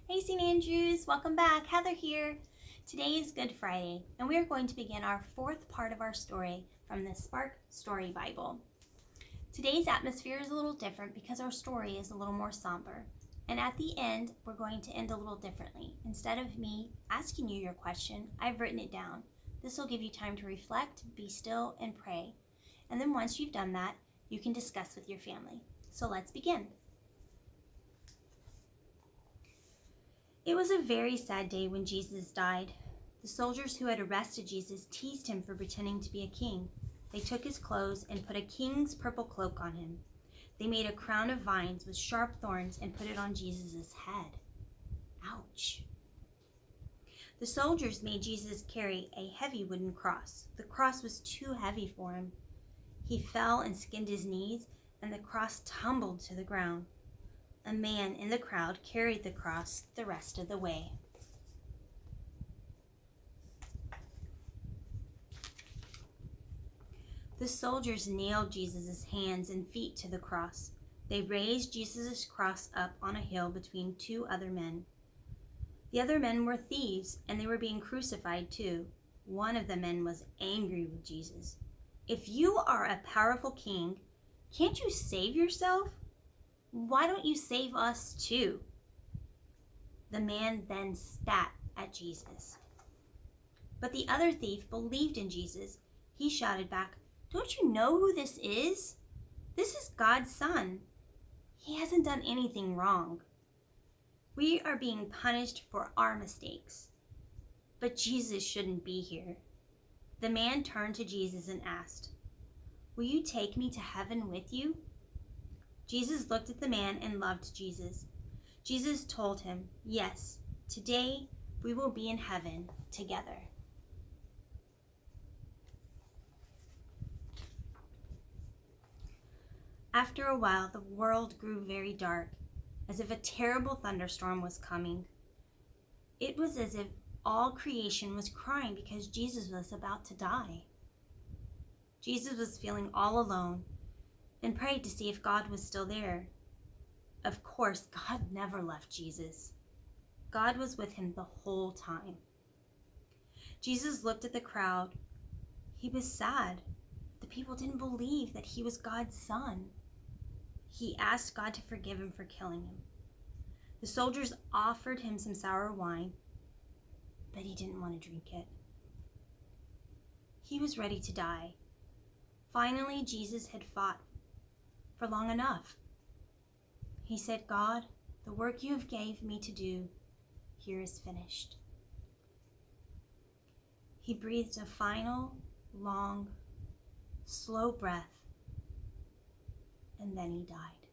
Hey St. Andrews, welcome back. Heather here. Today is Good Friday, and we are going to begin our fourth part of our story from the Spark Story Bible. Today's atmosphere is a little different because our story is a little more somber. And at the end, we're going to end a little differently. Instead of me asking you your question, I've written it down. This will give you time to reflect, be still, and pray. And then once you've done that, you can discuss with your family. So let's begin. It was a very sad day when Jesus died. The soldiers who had arrested Jesus teased him for pretending to be a king. They took his clothes and put a king's purple cloak on him. They made a crown of vines with sharp thorns and put it on Jesus' head. Ouch. The soldiers made Jesus carry a heavy wooden cross. The cross was too heavy for him. He fell and skinned his knees, and the cross tumbled to the ground. A man in the crowd carried the cross the rest of the way. The soldiers nailed Jesus' hands and feet to the cross. They raised Jesus' cross up on a hill between two other men. The other men were thieves, and they were being crucified too. One of the men was angry with Jesus. "If you are a powerful king, can't you save yourself? Why don't you save us too?" The man then spat at Jesus. But the other thief believed in Jesus. He shouted back, "Don't you know who this is? This is God's son. He hasn't done anything wrong. We are being punished for our mistakes. But Jesus shouldn't be here." The man turned to Jesus and asked, "Will you take me to heaven with you?" Jesus looked at the man and loved Jesus. Jesus told him, "Yes, today we will be in heaven together." After a while, the world grew very dark, as if a terrible thunderstorm was coming. It was as if all creation was crying because Jesus was about to die. Jesus was feeling all alone and prayed to see if God was still there. Of course, God never left Jesus. God was with him the whole time. Jesus looked at the crowd. He was sad. The people didn't believe that he was God's son. He asked God to forgive him for killing him. The soldiers offered him some sour wine, but he didn't want to drink it. He was ready to die. Finally, Jesus had fought for long enough. He said, "God, the work you have gave me to do here is finished." He breathed a final, long, slow breath, and then he died.